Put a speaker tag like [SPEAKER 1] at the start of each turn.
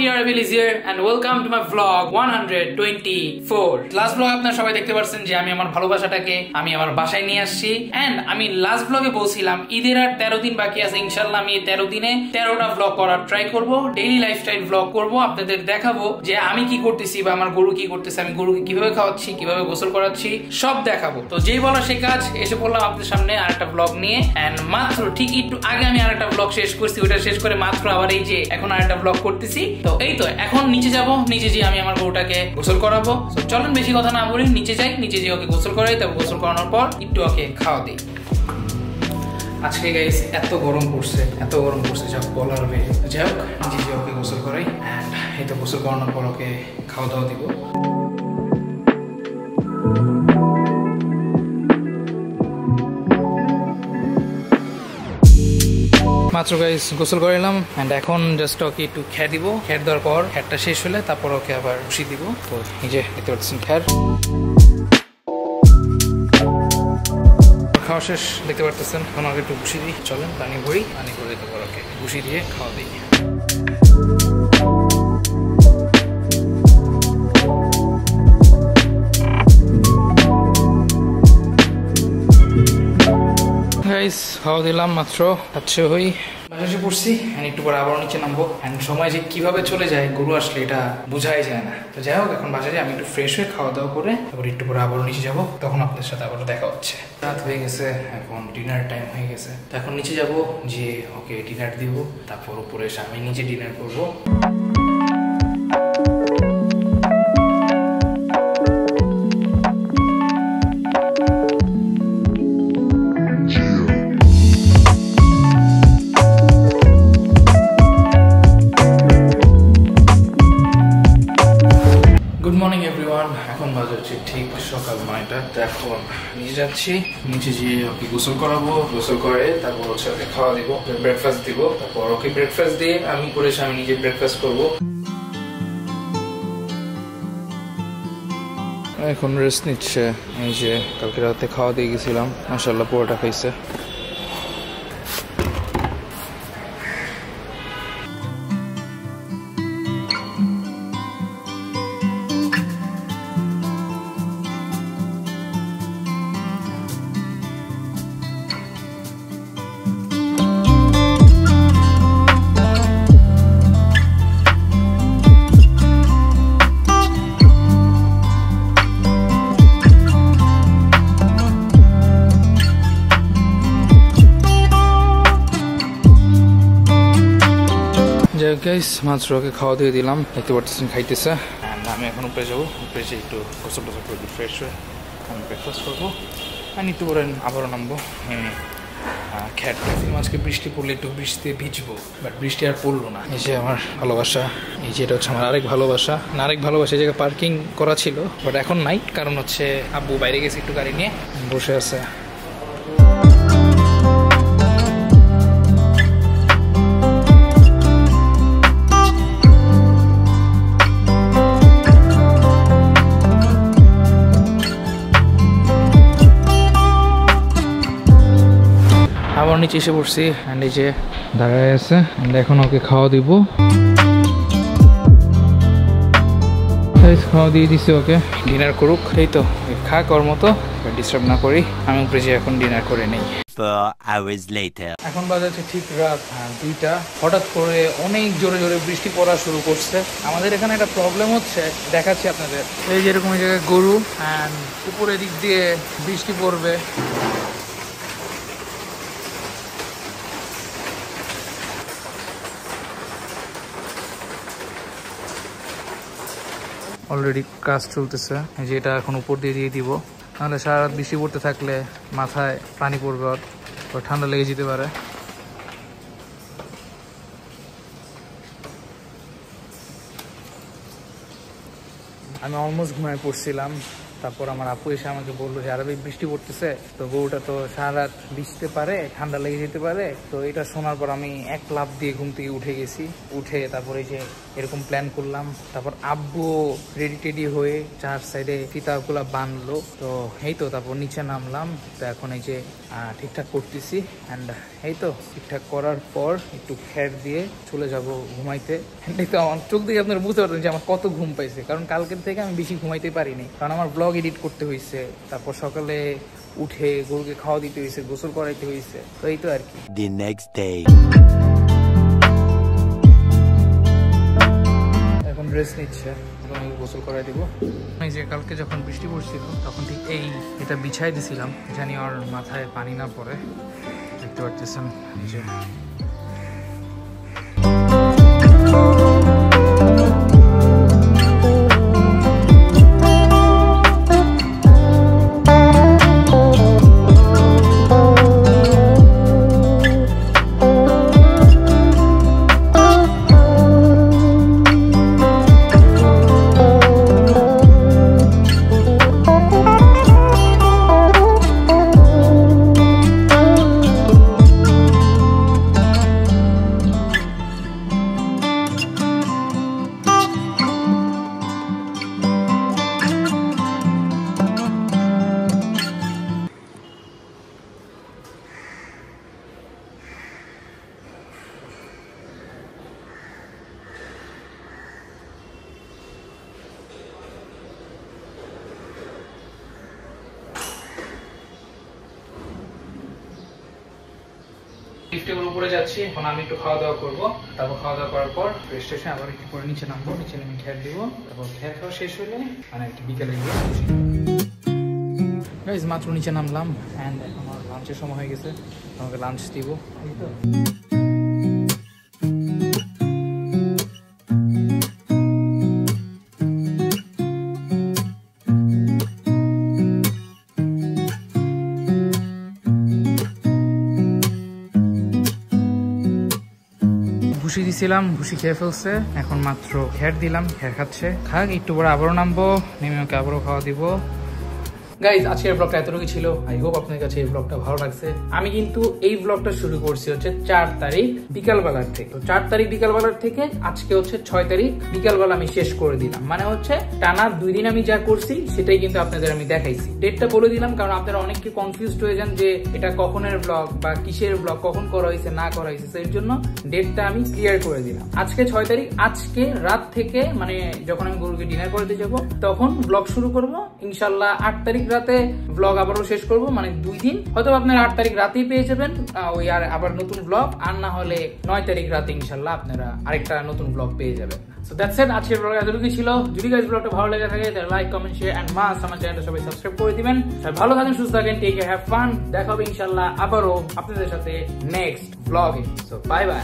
[SPEAKER 1] Yarbil is here and welcome to my vlog 124. Last vlog আপনারা সবাই দেখতে পারছেন যে আমি আমার ভালোবাসাটাকে আমি আমার বাসায় নিয়ে আসছি and আমি লাস্ট vlog এ বলছিলাম ঈদের আর 13 দিন বাকি আছে ইনশাআল্লাহ আমি এই 13 দিনে 13টা vlog করার ট্রাই করব ডেইলি লাইফস্টাইল vlog করব আপনাদের দেখাবো যে আমি কি করতেছি বা আমার গরু কি করতেছে আমি গরুকে কিভাবে খাওয়াচ্ছি কিভাবে গোসল করাচ্ছি সব দেখাবো তো যেই বলা সেই কাজ এসে পড়লাম আপনাদের সামনে আরেকটা vlog নিয়ে and মাত্র ঠিক একটু আগে আমি আরেকটা vlog শেষ করছি ওটা শেষ করে মাত্র আবার এই যে এখন আরেকটা vlog করতেছি তো এই তো এখন নিচে যাব নিচে যে আমি আমার গরুটাকে গোসল করাবো তো চলুন বেশি কথা না বলি নিচে যাই নিচে যে ওকে গোসল করাই তারপর গোসল করানোর পর একটু ওকে খাওয়া দিই আজকে গাইস এত গরম পড়ছে যা বলার বাইরে যাই হোক নিচে যে ওকে গোসল করাই এন্ড এই তো গোসল করানোর পর ওকে খাওয়া দাওয়া দিব মাত্র গাইস গোসল করাইলাম এন্ড এখন জাস্ট ওকে একটু খেয়ে দিব খেয়ে দেওয়ার পর খেরটা শেষ হলে তারপর ওকে আবার ভুষি দিব তো এই যে দেখতে পাচ্ছেন খের খাওয়া শেষ দেখতে পারতেছেন এখন ওকে একটু ভুষি দিই চলেন পানি ভরি তারপর ওকে ভুষি দিয়ে খাওয়া দিই গাইস খাওয়া দিলাম মাত্র খাচ্ছে হই বাসায় পড়ছি একটু পরে আবার নিচে নামবো সময় যে কিভাবে চলে যায় গরু আসলে এটা বোঝাই যায় না তো যাই হোক এখন বাসায় আমি একটু ফ্রেশ হয়ে খাওয়া দাওয়া করে তারপর একটু পরে আবার নিচে যাবো তখন আপনাদের সাথে আবার দেখা হচ্ছে রাত হয়ে গেছে এখন ডিনার টাইম হয়ে গেছে তো এখন নিচে যাব যে ওকে ডিনার দিব তারপর উপরে এসে আমি নিচে ডিনার করবো এখন বাজে হচ্ছে ঠিক সকাল 9টা এখন নিচে যাচ্ছি নিচে গিয়ে ওকে গোসল করাবো গোসল করে তারপর হচ্ছে ওকে খাওয়া দিব ব্রেকফাস্ট দিব তারপর ওকে ব্রেকফাস্ট দিয়ে আমি করে আমি নিজে ব্রেকফাস্ট করবো এখন রেস্ট নিচ্ছে এই যে কালকে রাতে খাওয়া দিয়ে গেছিলাম মাশাআল্লাহ পুরোটা খাইছে গাইস মাত্র ওকে খাওয়া দিয়ে দিলাম দেখতে পাচ্ছেন খাইতেছে আমি এখন উপরে যাবো উপরে যে একটু গোসল টোসল করবো ফ্রেশ হয়ে আমি ব্রেকফাস্ট করবো আর একটু পরে আবারও নামবো খ্যাট আজকে বৃষ্টি পড়লে একটু বৃষ্টিতে ভিজবো বাট বৃষ্টি আর পড়লো না এই যে আমার ভালোবাসা এই যে এটা হচ্ছে আমার আরেক ভালোবাসা এই জায়গায় পার্কিং করা ছিল বাট এখন নাই কারণ হচ্ছে আব্বু বাইরে গেছে একটু গাড়ি নিয়ে বসে আছে আবার নিচে এসে পড়ছি এন্ড এই যে দাঁড়ায় আছে এন্ড এখন ওকে খাওয়া দিব খাওয়া দিয়ে দিছি ওকে ডিনার করুক এই তো খাক ওর মতো ডিস্টার্ব না করি আমি উপরে যে এখন ডিনার করে নেই এখন বাজাচ্ছে ঠিক রাত 2টা হঠাৎ করে অনেক জোরে জোরে বৃষ্টি পড়া শুরু করছে আমাদের এখানে একটা প্রবলেম হচ্ছে দেখাচ্ছি আপনাদের এই যে এরকম জায়গায় গরু এন্ড উপরের দিক দিয়ে বৃষ্টি পড়বে অলরেডি কাজ চলতেছে যে এটা এখন উপর দিয়ে দিব নাহলে সারা রাত বৃষ্টি পড়তে থাকলে মাথায় পানি পড়বে আর ঠান্ডা লেগে যেতে পারে আমি অলমোস্ট ঘুমায় পড়ছিলাম তারপর আমার আপু এসে আমাকে বললো যে আরবে বৃষ্টি পড়তেছে, তো গরুটা তো সারা রাত ভিজতে পারে, ঠান্ডা লেগে যেতে পারে। তো এটা শোনার পর আমি এক লাফ দিয়ে ঘুম থেকে উঠে গেছি। উঠে তারপরে যে এরকম প্ল্যান করলাম, তারপর আব্বু রেডি টেডি হয়ে 4 সাইডে ফিতাগুলা বানলো। তো এই তো তারপর নিচে নামলাম। তো এখন এই যে ঠিকঠাক করতেছি, অ্যান্ড এই তো ঠিকঠাক করার পর একটু খের দিয়ে চলে যাব ঘুমাইতে। এই তো আমার চোখ দিয়ে আপনারা বুঝতে পারতেন যে আমার কত ঘুম পাইছে, কারণ কালকের থেকে আমি বেশি ঘুমাইতে পারিনি, কারণ আমার ব্লগ এডিট করতে হয়েছে, তারপর সকালে উঠে গরুকে খাওয়া দিতে হয়েছে, গোসল করাইতে হয়েছে। তো এই তো আর কি।
[SPEAKER 2] The next day.
[SPEAKER 1] এখন রেস্ট নিচ্ছে, গোসল করাই দিব। এই যে কালকে যখন বৃষ্টি পড়ছিল তখন ঠিক এটা বিছাই দিছিলাম, জানি ওর মাথায় পানি না পড়ে। দেখতে পারতেছেন যে লিফটের উপরে যাচ্ছি। এখন আমি একটু খাওয়া দাওয়া করবো, তারপর খাওয়া দাওয়া করার পর ফ্রেশ এসে আবার একটু পরে নিচে নামবো। নিচে নেমে খেয়ার দিব, তারপর খেয়ার খাওয়া শেষ হলে মানে একটু বিকেলে গিয়ে গাইস মাত্র নিচে নামলাম, অ্যান্ড আমার লাঞ্চের সময় হয়ে গেছে, আমাকে লাঞ্চ দিব। ভুসি দিছিলাম, ভুসি খেয়ে ফেলছে, এখন মাত্র খের দিলাম, খের খাচ্ছে। খাক একটু পরে আবারও নামবো, নেমে ওকে আবারও খাওয়া দিব। গাইজ আজকের ব্লগটা এতটুকু ছিল। আই হোপ আপনাদের কাছে এই ব্লগটা ভালো লাগছে। আমি কিন্তু এই ব্লগটা শুরু করছি হচ্ছে 4 তারিখ বিকালবেলার থেকে। তো 4 তারিখ বিকালবেলার থেকে আজকে হচ্ছে 6 তারিখ বিকালবেলা আমি শেষ করে দিলাম। মানে হচ্ছে টানা 2 দিন আমি যা করছি সেটাই কিন্তু আপনাদের আমি দেখাইছি। ডেটটা বলে দিলাম কারণ আপনারা অনেকে কনফিউজড হয়ে যান যে এটা কখনের ব্লগ বা কিসের ব্লগ, কখন করা হয়েছে না করা হয়েছে। সেই জন্য ডেটটা আমি ক্লিয়ার করে দিলাম। আজকে 6 তারিখ, আজকে রাত থেকে মানে যখন আমি গরুকে ডিনার করতে যাব তখন ব্লগ শুরু করব। ইনশাল্লাহ 8 তারিখ রাতে ব্লগ আবারও শেষ করব, মানে 2 দিন। হয়তো আপনারা 8 তারিখ রাতেই পেয়ে যাবেন ওই আর আবার নতুন ব্লগ, আর না হলে 9 তারিখ রাতে ইনশাল্লাহ আপনারা আরেকটা নতুন ব্লগ পেয়ে যাবেন। সো দ্যাটস ইট, আজকের ব্লগ এতটুকুই ছিল। যদি গাইস ব্লগটা ভালো লেগে থাকে তাহলে like, comment, share and must আমার চ্যানেলটা সবাই সাবস্ক্রাইব করে দিবেন। সবাই ভালো থাকেন, সুস্থ থাকেন, টেক কেয়ার, হ্যাভ ফান। দেখা হবে ইনশাল্লাহ আবারও আপনাদের সাথে নেক্সট ব্লগে। So bye bye.